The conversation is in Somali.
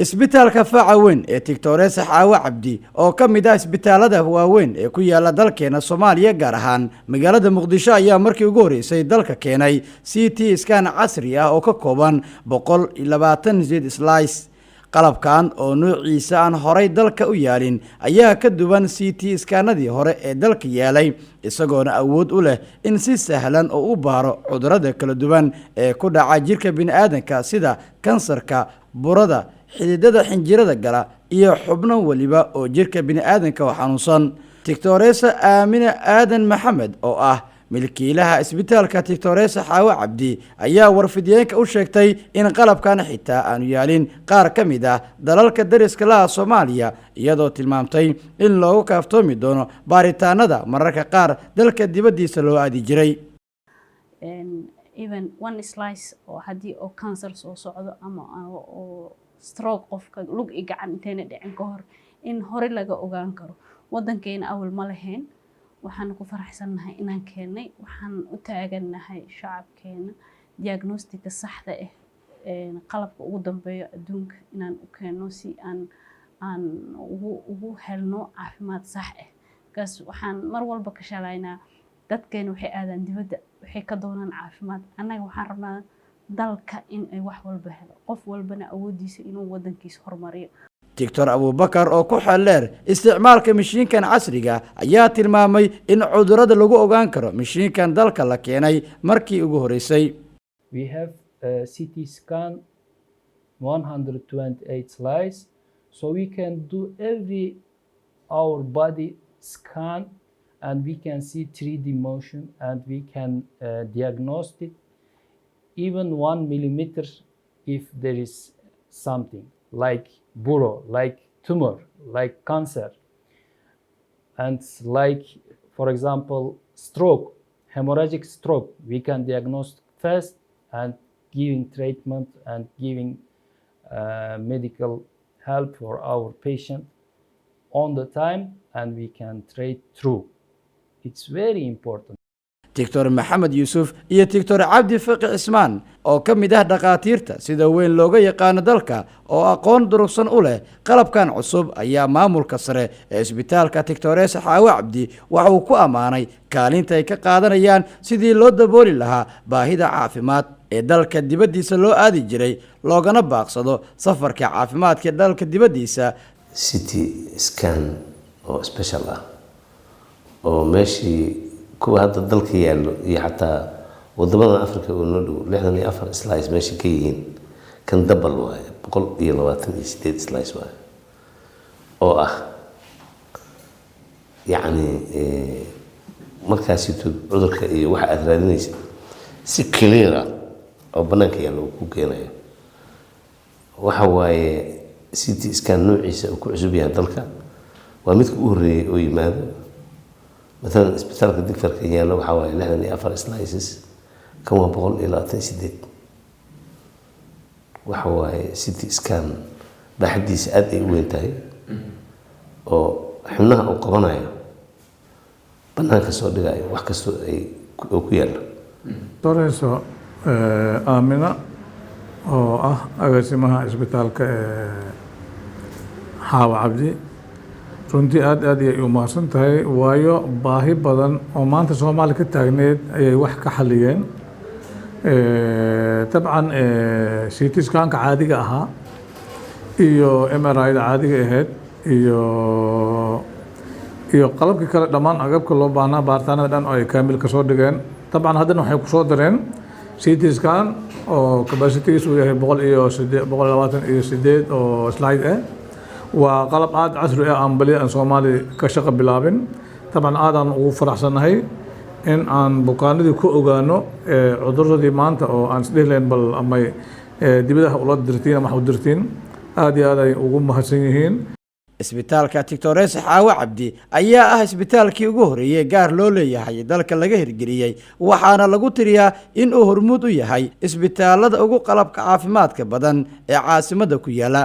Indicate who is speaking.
Speaker 1: isbitaalka faaca weyn ee Doctoresa Xaawo Cabdi oo ka mid ah isbitaalada waaweyn ee ku yaala dalkeena Soomaaliya gaar ahaan magaalada Muqdisho ayaa markii ugu horeysay dalka keenay CT scan casri ah oo ka kooban 120 slice qalabkan oo nuuciisa aan horay dalka u yaalin ayaa ka duwan CT scanadii hore ee dalka yaalay isagoona awood u leh in si sahlan oo u baaro cudurrada kala duwan ee ku dhaca jirka bini'aadanka sida kansarka burada xididada xinjirada gala iyo xubno waliba oo jirka bini'aadanka oo xanuunsan Doctoresa Aamina Aadan Maxamed oo ah milkiilaha isbitaalka Doctoresa Xaawo Cabdi ayaa warfidiyeenka u sheegtay in qalabkan xitaa aanu yaalin qaar ka mid ah dalalka dariska la Soomaaliya iyadoo tilmaamtay in loogu kaaftoomi doono baaritaanada mararka qaar dalka dibadiisa loo aadi jiray
Speaker 2: even one slice oo hadii oo cancer soo socdo ama oo stroke qofka lug i gacan inteena dhicin ka hor in hore laga ogaan karo wadankeena awal ma lahayn waxaan ku faraxsanahay inaan keenay waxaan u taaganahay shacabkeena diagnostic saxda ah qalabka ugu dambeeyo adduunka inaan u keeno si aan ugu helno caafimaad sax ah kaas waxaan mar walba ka shaqeynaa dadkeena waxay aadaan dibadda waxay ka doonaan caafimaad anaga waxaan rabnaa dalka in ay wax walba helo qof walbana awoodiisa inuu wadankiisa horumariyo Dr. Abubakar oo ku xaleer isticmaalka mishiinkan casriga ayaa tilmaamay in cudurrada lagu ogaan karo mishiinkan dalka la keenay markii ugu horeysay.
Speaker 3: We have a CT scan 128 slice so we can do every our body scan and we can see 3D motion and we can diagnose it even 1 millimeter if there is something like burrow, like tumor, like cancer, and like, for example, stroke, hemorrhagic stroke. We can diagnose fast and giving treatment and giving medical help for our patient on the time, and we can treat through. It's very important.
Speaker 1: Dr. Maxamed Yuusuf iyo Dr. Cabdi Faqi Ismaan oo ka mid ah dhaqaatiirta sida weyn looga yaqaan dalka oo aqoon durugsan u leh qalabkan cusub ayaa maamulka sare ee isbitaalka Doctoresa Xaawo Cabdi waxa uu ku amaanay kaalinta ay ka qaadanayaan sidii loo dabooli lahaa baahida caafimaad ee dalka dibadiisa loo aadi jiray loogana baaqsado safarka caafimaadka dalka dibadiisa.
Speaker 4: CT scan oo special ah oo meeshii kuwa hadda dalka yaalo iyo xataa wadamada Afrika oo noo dhow 64 slice meeshii ka yihiin kan double waaye 128 slice waaye oo ah yani markaas cudurka iyo waxa aad raadinaysa si clear ah oo banaanka yaalo ku keenayo waxa waaye CT scan noociisa oo ku cusub yahay dalka waa mid ku horeeyay oo yimaado مثلا اسبيتالك الدكتور كيان لو حوالي لحنا أفر سلايسز كم بقول إلى تنسيد وحوالي سيتي سكان بحديث أدي وينتهي أو حملها أو قرنايا بناك سو دقاي وحكسو أي كويل
Speaker 5: Doctoresa آمنة أو أقسمها اسبيتالك حاو عبدي runtii aad ay u mahadsan tahay waayo baahi badan oo maanta Soomaaliya ka taagneed ayay wax ka xaliyeen tabcan CT scan ka caadiga ahaa iyo MRI da caadiga ahayd iyo qalabka kale dhamaan agabka loo baahnaa baaritaanada dhan oo ay kaamil ka soo dhigeen tabcan haddana waxay ku soo dareen CT scan oo capacity-giisu yahay 128 oo slide ah وقلب عاد عصر أمبلي أن صومالي كشق بلابن طبعا عادن وفرحسناهي إن أن بقاندي كوجانو عذر دي مانتا أو أن سديلين بل أما دي بدها أولاد درتين أما حود درتين هذا وقوم محسنين
Speaker 1: isbitaalka Doctoresa Xaawo Cabdi ayaa ah isbitaalkii ugu horeeyay gaar loo leeyahay dalka laga hirgeliyay waxaana lagu tiriyaa in uu hormuud u yahay isbitaalada ugu qalabka caafimaadka badan ee caasimada ku yaala